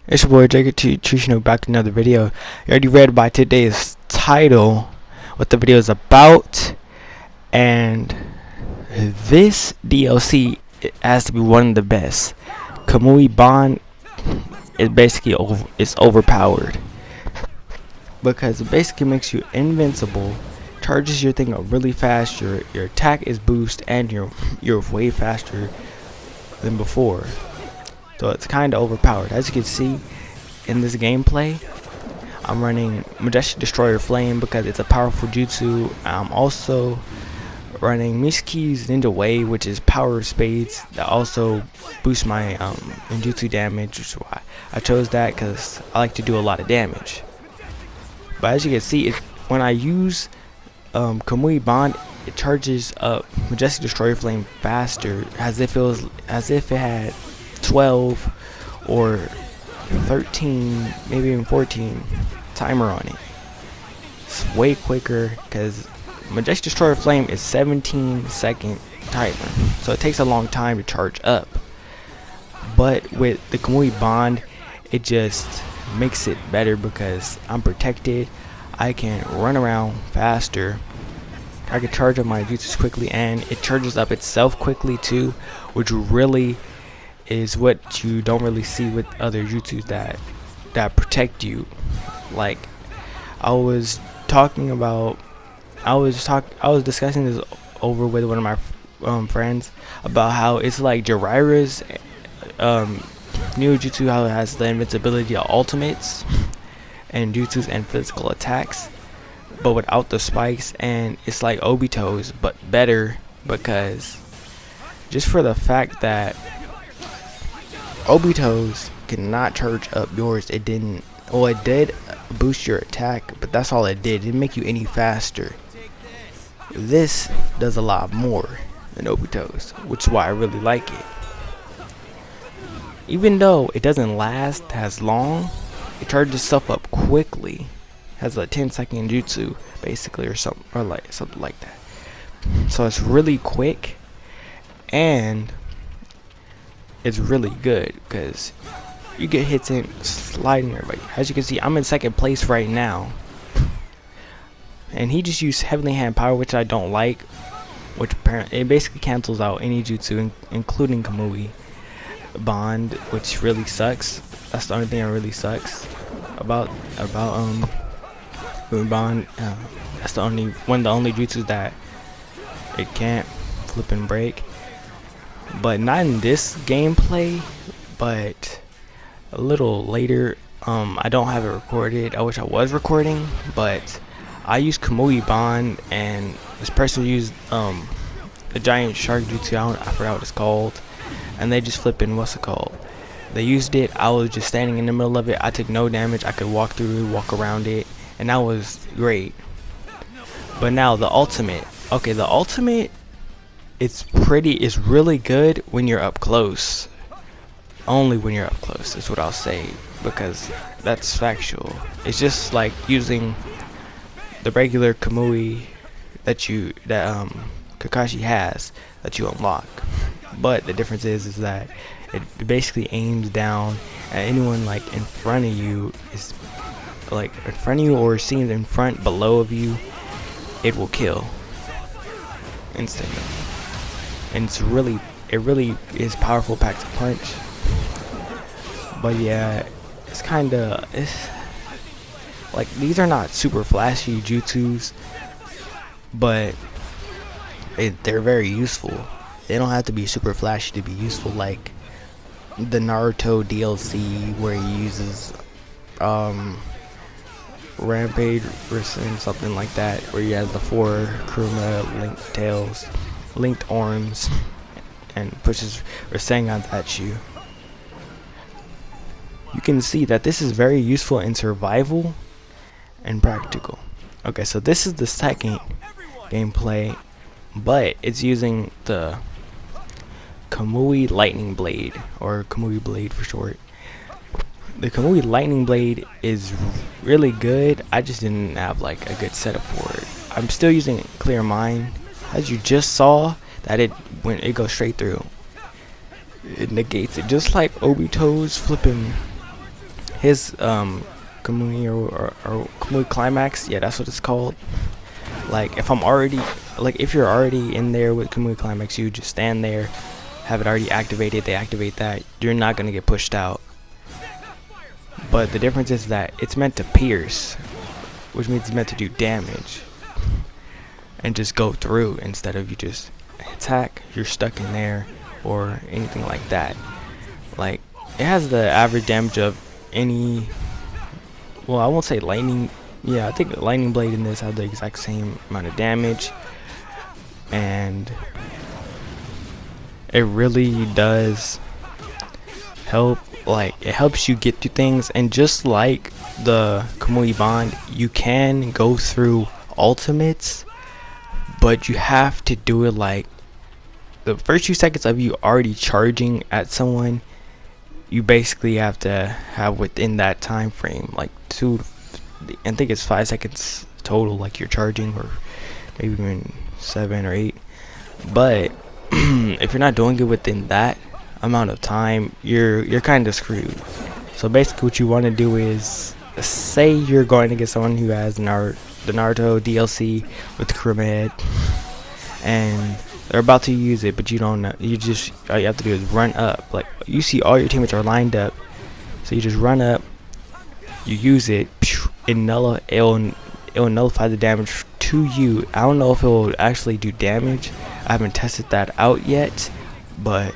It's your boy Jacob Tushino back to another video. You already read by today's title what the video is about, and this DLC has to be one of the best. Kamui Bond is basically it's overpowered because it basically makes you invincible, charges your thing up really fast, your attack is boost, and you're way faster than before. So it's kind of overpowered. As you can see in this gameplay, I'm running Majestic Destroyer Flame because it's a powerful jutsu. I'm also running Miski's Ninja Wave, which is power spades that also boosts my ninjutsu damage, which is why I chose that, because I like to do a lot of damage. But as you can see, when I use Kamui Bond, it charges up Majestic Destroyer Flame faster, as if it had 12 or 13, maybe even 14 timer on it. It's way quicker because Majestic Destroyer Flame is 17-second timer, so it takes a long time to charge up. But with the Kamui Bond, it just makes it better because I'm protected. I can run around faster. I can charge up my jutsus quickly, and it charges up itself quickly too, which really is what you don't really see with other jutsus that protect you. Like I was discussing this over with one of my friends about how it's like Jiraiya's new jutsu, how it has the invincibility of ultimates and jutsus and physical attacks, but without the spikes. And it's like Obito's, but better, because just for the fact that Obito's cannot charge up yours, it didn't. Well, it did boost your attack, but that's all it did. It didn't make you any faster. This does a lot more than Obito's, which is why I really like it. Even though it doesn't last as long, it charges itself up quickly. It has a 10-second jutsu basically, or something like that. So it's really quick, and it's really good because you get hits in sliding everybody. As you can see, I'm in second place right now, and he just used Heavenly Hand Power, which I don't like, which apparently it basically cancels out any jutsu, including Kamui Bond, which really sucks. That's the only thing that really sucks about Kamui Bond. That's one of the only jutsus that it can't flip and break. But not in this gameplay, but a little later. I don't have it recorded. I wish I was recording, but I used Kamui Bond, and this person used the giant shark jutsu. I forgot what it's called, and they just flipping, what's it called? They used it. I was just standing in the middle of it. I took no damage. I could walk through, walk around it, and that was great. But now the ultimate. Okay, the ultimate, it's really good when you're up close. Only when you're up close is what I'll say, because that's factual. It's just like using the regular Kamui that Kakashi has, that you unlock. But the difference is that it basically aims down at anyone like in front of you, or seen in front, below of you. It will kill instantly. And it really is powerful, packs a punch. But yeah, it's like, these are not super flashy jutsus, but they're very useful. They don't have to be super flashy to be useful, like the Naruto DLC where he uses Rampage or something like that, where he has the 4 Kuruma linked arms, and pushes Rasengan at you. You can see that this is very useful in survival and practical. Okay, so this is the second gameplay, but it's using the Kamui Lightning Blade, or Kamui Blade for short. The Kamui Lightning Blade is really good. I just didn't have like a good setup for it. I'm still using Clear Mind. As you just saw, that when it goes straight through, it negates it, just like Obito's flipping his Kamui or Kamui climax, yeah, that's what it's called. Like if you're already in there with Kamui climax, you just stand there, have it already activated, they activate that, you're not gonna get pushed out. But the difference is that it's meant to pierce, which means it's meant to do damage and just go through instead of you just attack, you're stuck in there or anything like that. Like it has the average damage of any, well, I won't say lightning, yeah, I think the lightning blade in this has the exact same amount of damage, and it really does help. Like it helps you get through things, and just like the Kamui Bond, you can go through ultimates, but you have to do it like the first few seconds of you already charging at someone. You basically have to have within that time frame, like I think it's 5 seconds total, like you're charging, or maybe even 7 or 8. But if you're not doing it within that amount of time, you're kind of screwed. So basically what you want to do is, say you're going to get someone who has the Naruto DLC with Kuromed, and they're about to use it, but you don't know. All you have to do is run up. Like you see all your teammates are lined up, so you just run up, you use it, it'll nullify the damage to you. I don't know if it will actually do damage. I haven't tested that out yet, but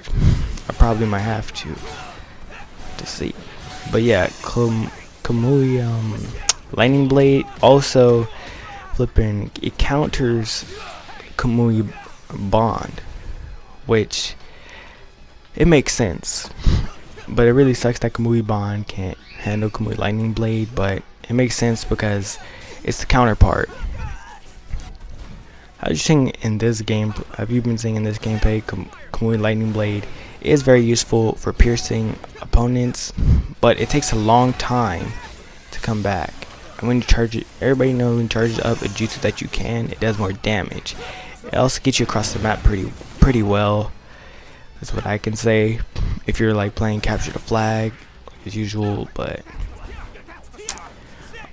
I probably might have to see. But yeah, Kamui lightning blade also flipping, it counters Kamui Bond, which it makes sense, but it really sucks that Kamui Bond can't handle Kamui lightning blade, but it makes sense because it's the counterpart. How you seeing in this game? Have you been seeing in this gameplay? Kamui lightning blade is very useful for piercing opponents, but it takes a long time to come back. And when you charge it, everybody knows when you charge it up a jutsu that you can, it does more damage. It also gets you across the map pretty well. That's what I can say. If you're like playing capture the flag as usual, but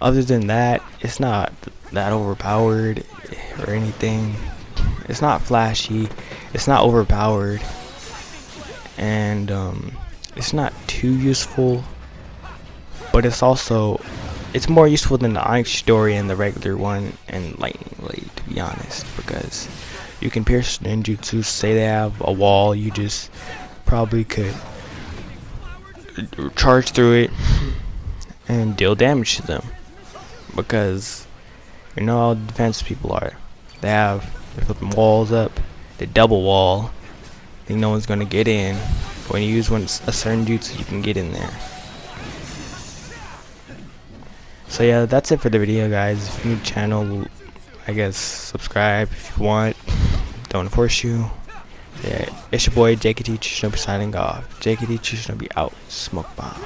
other than that, it's not that overpowered or anything. It's not flashy, it's not overpowered, and it's not too useful, but it's more useful than the Onyx story and the regular one and lightning blade, to be honest, because you can pierce ninjutsu. Say they have a wall, you just probably could charge through it and deal damage to them, because you know how defensive people are. They're flipping walls up, they double wall, think no one's gonna get in. When you use a certain jutsu, you can get in there. So yeah, that's it for the video, guys. If you're new to the channel, I guess subscribe if you want. Don't force you. Yeah, it's your boy JKT Shinobi signing off. JKT Shinobi out. Smoke bomb.